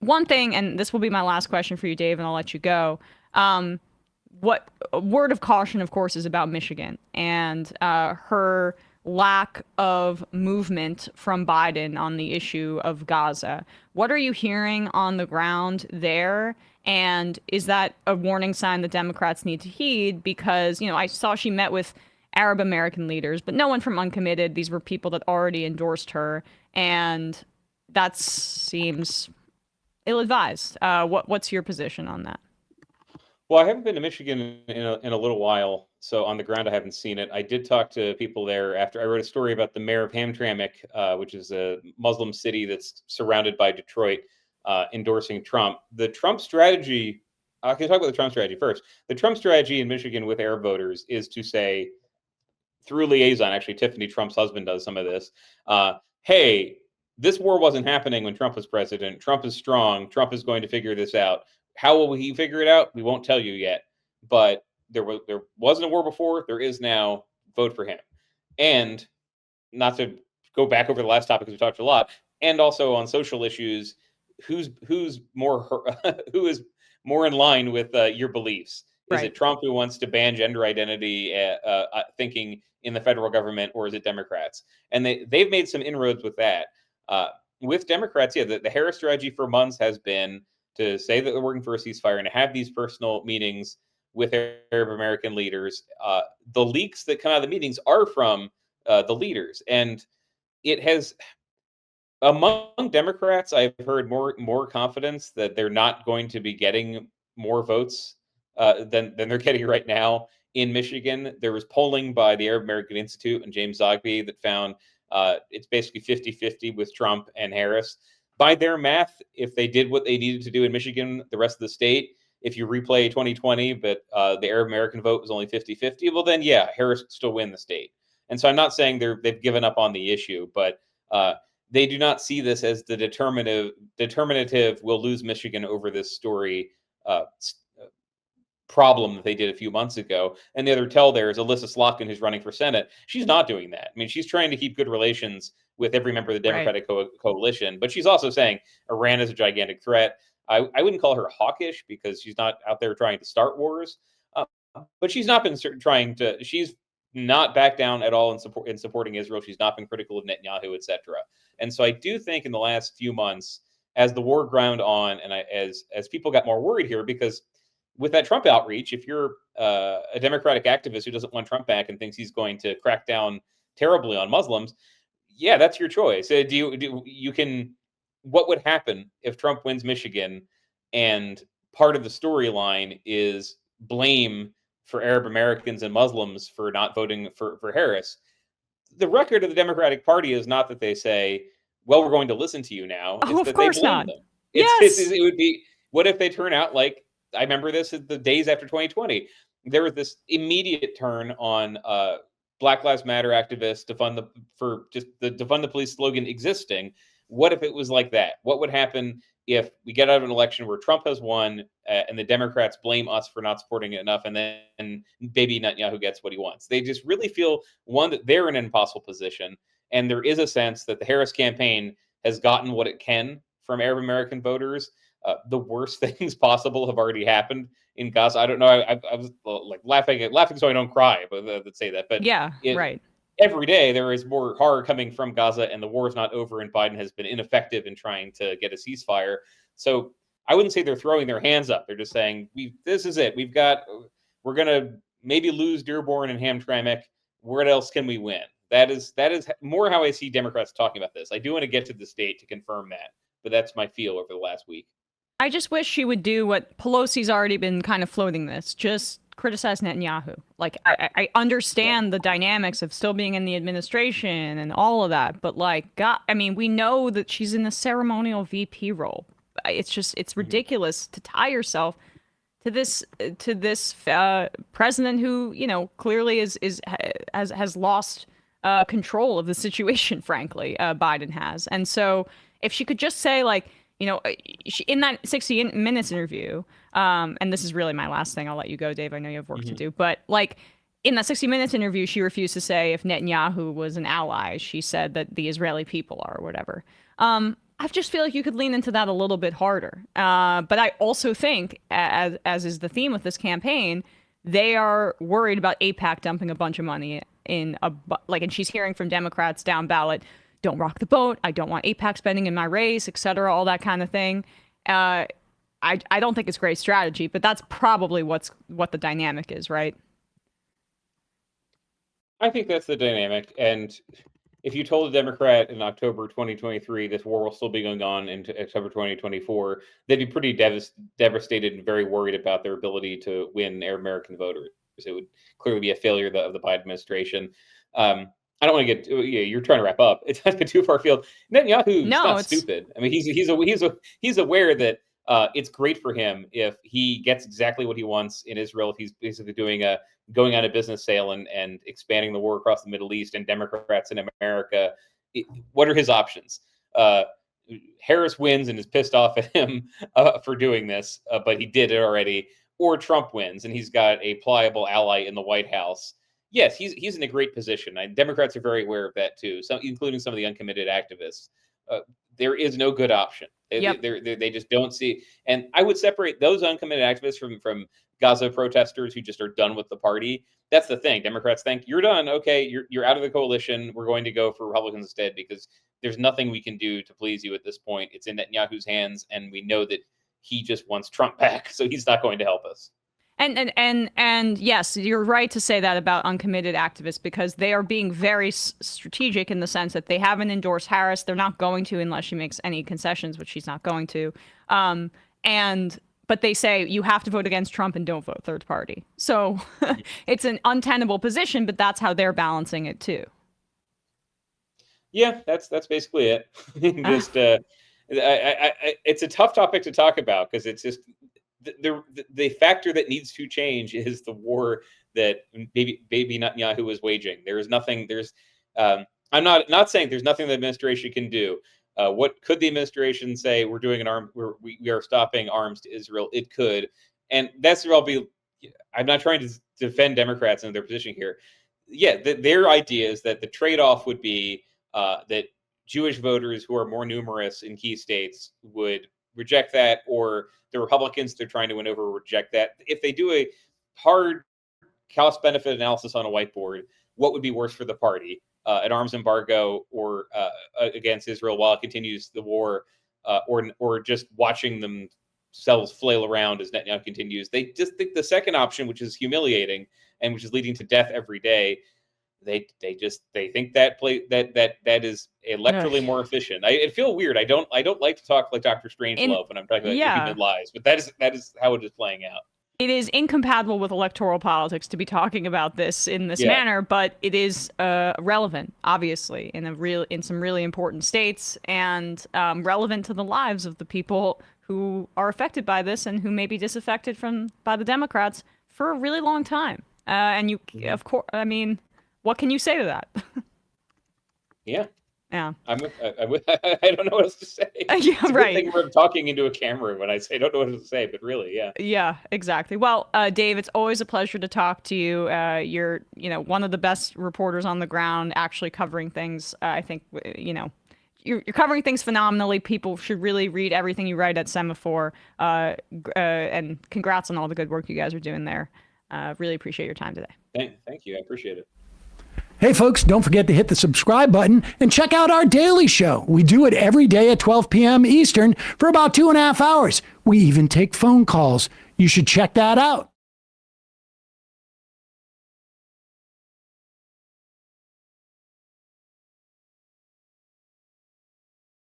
one thing, and this will be my last question for you, Dave, and I'll let you go. What a word of caution, of course, is about Michigan and her lack of movement from Biden on the issue of Gaza. What are you hearing on the ground there? And is that a warning sign that Democrats need to heed? Because, I saw she met with Arab American leaders, but no one from Uncommitted. These were people that already endorsed her. And that seems ill-advised. What's your position on that? Well, I haven't been to Michigan in a little while, so on the ground I haven't seen it. I did talk to people there after I wrote a story about the mayor of Hamtramck, which is a Muslim city that's surrounded by Detroit, endorsing Trump. The Trump strategy, I can talk about the Trump strategy first. The Trump strategy in Michigan with Arab voters is to say, through liaison, actually, Tiffany Trump's husband does some of this. Hey, this war wasn't happening when Trump was president. Trump is strong. Trump is going to figure this out. How will he figure it out? We won't tell you yet. But there wasn't a war before. There is now. Vote for him. And not to go back over the last topic because we talked a lot, and also on social issues, who's more who is more in line with your beliefs? Is Right. it Trump who wants to ban gender identity thinking in the federal government, or is it Democrats? And they've made some inroads with that. With Democrats, yeah, the Harris strategy for months has been to say that they're working for a ceasefire and to have these personal meetings with Arab American leaders. The leaks that come out of the meetings are from the leaders, and it has among Democrats. I've heard more confidence that they're not going to be getting more votes than they're getting right now in Michigan. There was polling by the Arab American Institute and James Zogby that found it's basically 50-50 with Trump and Harris. By their math, if they did what they needed to do in Michigan, the rest of the state, if you replay 2020, but the Arab American vote was only 50-50, well, then, yeah, Harris would still win the state. And so I'm not saying they've given up on the issue, but they do not see this as the determinative will lose Michigan over this story uh, problem that they did a few months ago. And the other tell there is Alyssa Slotkin, who's running for Senate. She's not doing that. I mean, she's trying to keep good relations with every member of the Right. Democratic coalition, but she's also saying Iran is a gigantic threat. I wouldn't call her hawkish because she's not out there trying to start wars, uh, but she's not been trying to. She's not backed down at all in supporting Israel. She's not been critical of Netanyahu, etc. And so I do think in the last few months, as the war ground on, and as people got more worried here, because with that Trump outreach, if you're a Democratic activist who doesn't want Trump back and thinks he's going to crack down terribly on Muslims, yeah, that's your choice. You can? What would happen if Trump wins Michigan, and part of the storyline is blame for Arab Americans and Muslims for not voting for Harris? The record of the Democratic Party is not that they say, "Well, we're going to listen to you now." Oh, It's of that they course blame not. them. Yes. It would be, what if they turn out like I remember this the days after 2020. There was this immediate turn on Black Lives Matter activists defund the police slogan existing. What if it was like that? What would happen if we get out of an election where Trump has won and the Democrats blame us for not supporting it enough, and then baby Netanyahu gets what he wants? They just really feel, one, that they're in an impossible position, and there is a sense that the Harris campaign has gotten what it can from Arab American voters. The worst things possible have already happened in Gaza. I don't know. I was like laughing so I don't cry, but let's say that. But Yeah. it Right. every day there is more horror coming from Gaza, and the war is not over, and Biden has been ineffective in trying to get a ceasefire. So I wouldn't say they're throwing their hands up. They're just saying, this is it. We're gonna maybe lose Dearborn and Hamtramck. Where else can we win? That is more how I see Democrats talking about this. I do want to get to the state to confirm that, but that's my feel over the last week. I just wish she would do what Pelosi's already been kind of floating this. Just criticize Netanyahu. Like, I Yeah. understand the dynamics of still being in the administration and all of that, but like, God, I mean, we know that she's in the ceremonial VP role. It's Mhm. ridiculous to tie yourself to this president who, clearly has lost control of the situation. Frankly, Biden has, and so if she could just say, like, in that 60 Minutes interview, and this is really my last thing, I'll let you go, Dave. I know you have work to Mhm. do, but like in that 60 Minutes interview, she refused to say if Netanyahu was an ally. She said that the Israeli people are, or whatever. I just feel like you could lean into that a little bit harder. But I also think, as is the theme with this campaign, they are worried about AIPAC dumping a bunch of money in and she's hearing from Democrats down ballot, don't rock the boat. I don't want AIPAC spending in my race, et cetera, all that kind of thing. I don't think it's great strategy, but that's probably what the dynamic is, right? I think that's the dynamic. And if you told a Democrat in October 2023 this war will still be going on into October 2024, they'd be pretty devastated and very worried about their ability to win American voters. It would clearly be a failure of the Biden administration. I don't want to get. You're trying to wrap up. It's not too far afield. Netanyahu's not stupid. I mean, he's aware that it's great for him if he gets exactly what he wants in Israel. If he's basically going on a business sale and expanding the war across the Middle East and Democrats in America. What are his options? Harris wins and is pissed off at him for doing this, but he did it already. Or Trump wins and he's got a pliable ally in the White House. Yes, he's in a great position. Democrats are very aware of that too, including some of the uncommitted activists. There is no good option. They just don't see. And I would separate those uncommitted activists from Gaza protesters who just are done with the party. That's the thing. Democrats think you're done. Okay, you're out of the coalition. We're going to go for Republicans instead because there's nothing we can do to please you at this point. It's in Netanyahu's hands, and we know that he just wants Trump back, so he's not going to help us. And yes, you're right to say that about uncommitted activists because they are being very strategic in the sense that they haven't endorsed Harris. They're not going to unless she makes any concessions, which she's not going to. But they say you have to vote against Trump and don't vote third party. So it's an untenable position, but that's how they're balancing it too. Yeah, that's basically it. Just it's a tough topic to talk about because it's just the factor that needs to change is the war that baby Netanyahu is waging. There is nothing. I'm not saying there's nothing the administration can do. What could the administration say? We're doing we are stopping arms to Israel. It could, and that's where I'll be. I'm not trying to defend Democrats in their position here. Yeah, their idea is that the trade-off would be that Jewish voters who are more numerous in key states would reject that, or the Republicans they're trying to win over reject that. If they do a hard cost-benefit analysis on a whiteboard, what would be worse for the party? An arms embargo or against Israel while it continues the war, or just watching themselves flail around as Netanyahu continues. They just think the second option, which is humiliating and which is leading to death every day, they think that is electorally more efficient. It feels weird. I don't like to talk like Dr. Strangelove when I'm talking about human lives, but that is how it is playing out. It is incompatible with electoral politics to be talking about this in this manner, but it is relevant, obviously, in some really important states and relevant to the lives of the people who are affected by this and who may be disaffected by the Democrats for a really long time. Of course, I mean, what can you say to that? Yeah. Yeah. I don't know what else to say. Yeah, it's a right. good thing we're talking into a camera when I say I don't know what else to say, but really, yeah. Yeah, exactly. Well, Dave, it's always a pleasure to talk to you. You're, one of the best reporters on the ground, actually covering things. I think, you're covering things phenomenally. People should really read everything you write at Semaphore. And congrats on all the good work you guys are doing there. Really appreciate your time today. Thank you. I appreciate it. Hey, folks, don't forget to hit the subscribe button and check out our daily show. We do it every day at 12 p.m. Eastern for about 2.5 hours. We even take phone calls. You should check that out.